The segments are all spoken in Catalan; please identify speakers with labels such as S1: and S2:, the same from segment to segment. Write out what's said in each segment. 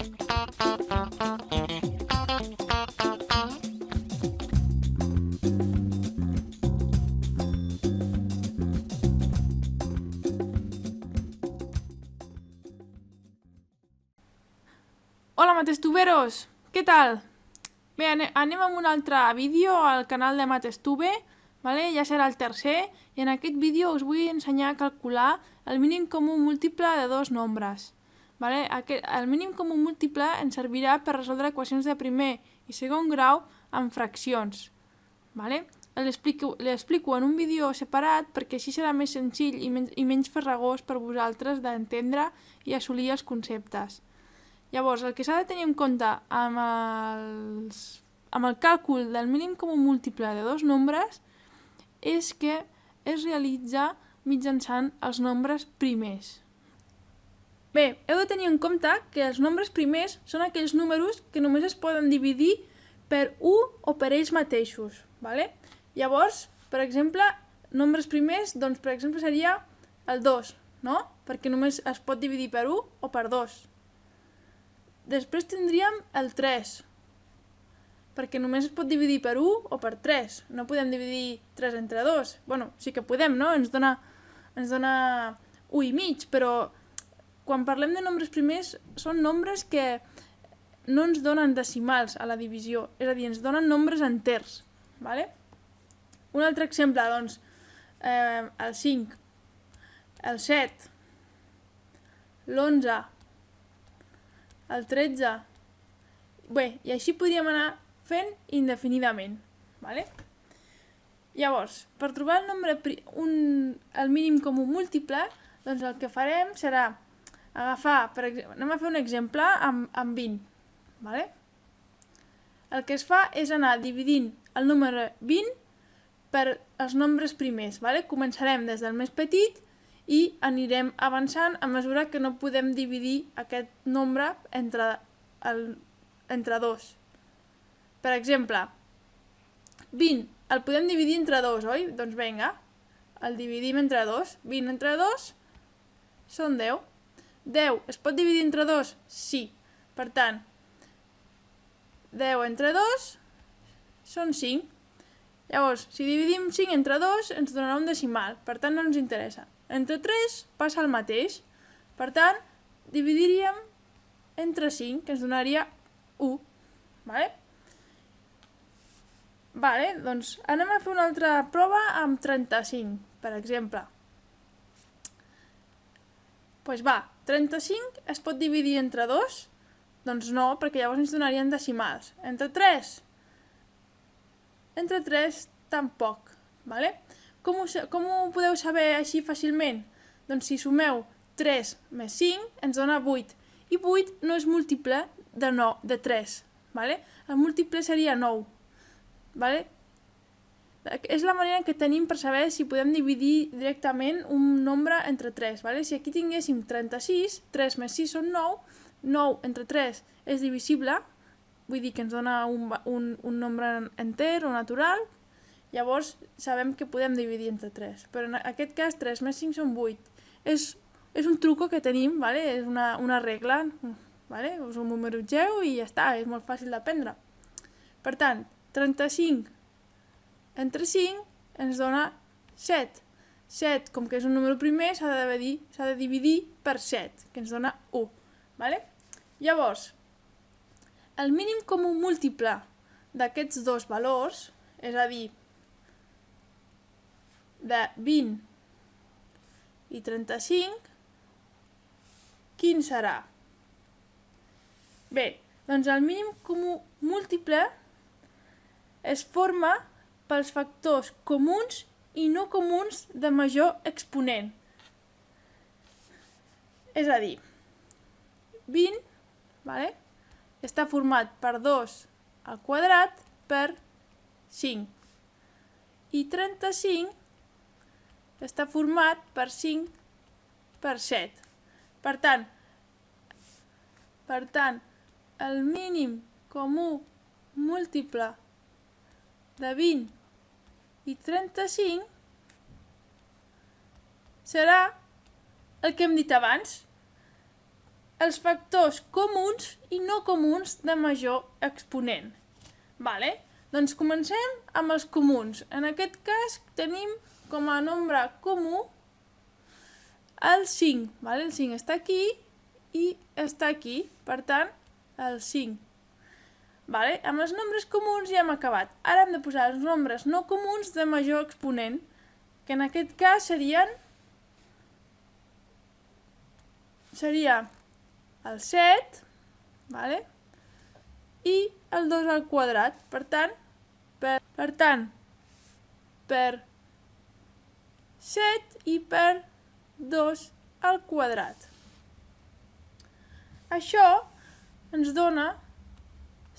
S1: Hola, matestuberos! Què tal? Bé, anem amb un altre vídeo al canal de Matestube, vale? Ja serà el tercer, i en aquest vídeo us vull ensenyar a calcular el mínim comú múltiple de dos nombres. Vale? El mínim comú múltiple ens servirà per resoldre equacions de primer i segon grau amb fraccions. Vale? L'explico en un vídeo separat perquè així serà més senzill i menys farragós per vosaltres d'entendre i assolir els conceptes. Llavors, el que s'ha de tenir en compte amb el càlcul del mínim comú múltiple de dos nombres és que es realitza mitjançant els nombres primers. Bé, heu de tenir en compte que els nombres primers són aquells números que només es poden dividir per 1 o per ells mateixos. Vale? Llavors, per exemple, nombres primers, doncs per exemple seria el 2, no? Perquè només es pot dividir per 1 o per 2. Després tindríem el 3, perquè només es pot dividir per 1 o per 3. No podem dividir 3 entre 2. Bueno, sí que podem, no? Ens dona 1 i mig, però quan parlem de nombres primers són nombres que no ens donen decimals a la divisió, és a dir, ens donen nombres enters. Vale? Un altre exemple, doncs, el 5, el 7, l'11, el 13... Bé, i així podríem anar fent indefinidament. Vale? Llavors, per trobar el mínim comú múltiple, doncs el que farem serà agafar, anem a fer un exemple amb 20. Vale? El que es fa és anar dividint el número 20 per els nombres primers. Vale? Començarem des del més petit i anirem avançant a mesura que no podem dividir aquest nombre entre 2. Per exemple, 20 el podem dividir entre 2, oi? Doncs vinga, el dividim entre 2. 20 entre 2 són 10. 10 es pot dividir entre 2? Sí. Per tant, 10 entre 2 són 5. Llavors, si dividim 5 entre 2 ens donarà un decimal, per tant no ens interessa. Entre 3 passa el mateix, per tant dividiríem entre 5, que ens donaria 1. Vale? Vale, doncs anem a fer una altra prova amb 35, per exemple. Doncs va, 35 es pot dividir entre 2? Doncs no, perquè llavors ens donarien decimals. Entre 3? Entre 3 tampoc. Vale? Com ho podeu saber així fàcilment? Doncs si sumeu 3 més 5 ens dona 8. I 8 no és múltiple de 3. Vale? El múltiple seria 9. Vale? És la manera que tenim per saber si podem dividir directament un nombre entre 3. Vale? Si aquí tinguéssim 36, 3 més 6 són 9, 9 entre 3 és divisible, vull dir que ens dona un nombre enter o natural. Llavors sabem que podem dividir entre 3, però en aquest cas 3 més 5 són 8. És un truco que tenim, vale? És una regla, vale? Us ho memoritgeu i ja està, és molt fàcil d'aprendre. Per tant, 35 entre 5 ens dona 7. 7, com que és un número primer, s'ha de dividir per 7, que ens dona 1. Vale? Llavors, el mínim comú múltiple d'aquests dos valors, és a dir, de 20 i 35, quin serà? Bé, doncs el mínim comú múltiple es forma pels factors comuns i no comuns de major exponent. És a dir, 20, vale? Està format per 2 al quadrat per 5. I 35 està format per 5 per 7. Per tant, el mínim comú múltiple de 20 i 35 serà el que hem dit abans. els factors comuns i no comuns de major exponent. Vale? Doncs comencem amb els comuns. En aquest cas tenim com a nombre comú el 5. Vale? El 5 està aquí i està aquí, per tant, el 5. Vale? Amb els nombres comuns ja hem acabat. Ara hem de posar els nombres no comuns de major exponent, que en aquest cas seria el 7, vale? I el 2 al quadrat. Per tant, per 7 i per 2 al quadrat. Això ens dona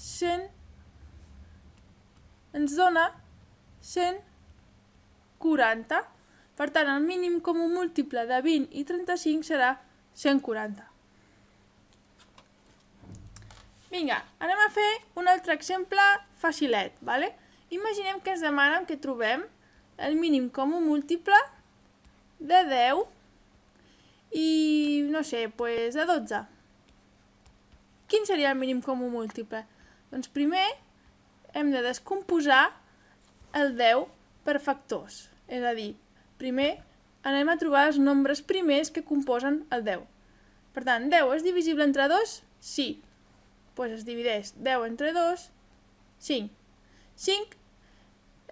S1: 140. Per tant, el mínim comú múltiple de 20 i 35 serà 140. Vinga, anem a fer un altre exemple facilet, vale? Imaginem que ens demanen que trobem el mínim comú múltiple de 10 i, no sé, pues de 12. Quin seria el mínim comú múltiple? Doncs primer hem de descomposar el 10 per factors. És a dir, primer anem a trobar els nombres primers que composen el 10. Per tant, 10 és divisible entre 2? Sí. Doncs es divideix 10 entre 2, 5. 5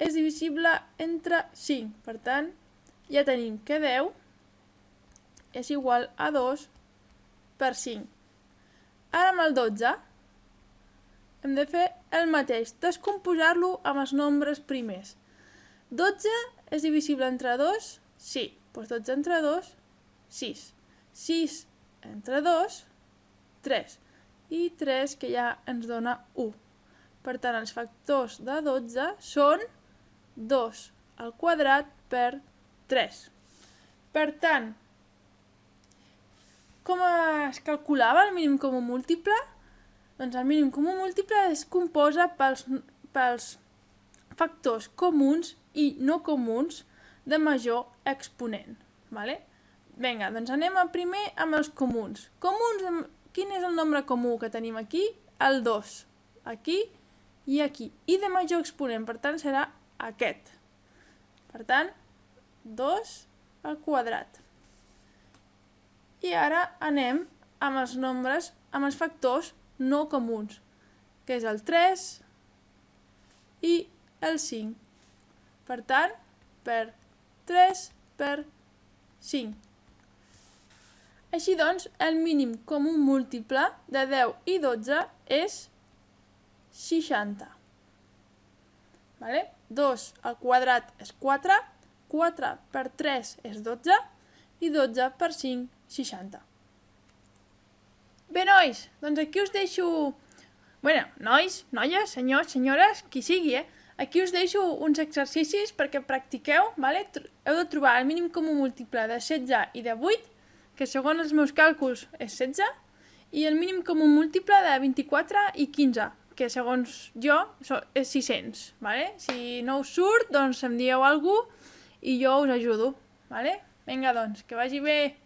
S1: és divisible entre 5. Per tant, ja tenim que 10 és igual a 2 per 5. Ara amb el 12 hem de fer el mateix, descomposar-lo amb els nombres primers. 12 és divisible entre 2? Sí. Doncs 12 entre 2, 6. 6 entre 2, 3. I 3 que ja ens dona 1. Per tant, els factors de 12 són 2 al quadrat per 3. Per tant, com es calculava el mínim comú múltiple? Doncs el mínim comú múltiple es composa pels factors comuns i no comuns de major exponent. Vale? Vinga, doncs anem primer amb els comuns. Quin és el nombre comú que tenim aquí? El 2. Aquí i aquí. I de major exponent, per tant, serà aquest. Per tant, 2 al quadrat. I ara anem amb els nombres, amb els factors no comuns, que és el 3 i el 5. Per tant, per 3 per 5. Així doncs, el mínim comú múltiple de 10 i 12 és 60. Vale? 2 al quadrat és 4, 4 per 3 és 12 i 12 per 5, 60. Bé, nois, doncs aquí us deixo... Bueno, nois, noies, senyors, senyores, qui sigui, Aquí us deixo uns exercicis perquè practiqueu, vale? Heu de trobar el mínim comú múltiple de 16 i de 8, que segons els meus càlculs és 16, i el mínim comú múltiple de 24 i 15, que segons jo és 600. Vale? Si no us surt, doncs em dieu alguna cosa i jo us ajudo. Vale? Vinga, doncs, que vagi bé!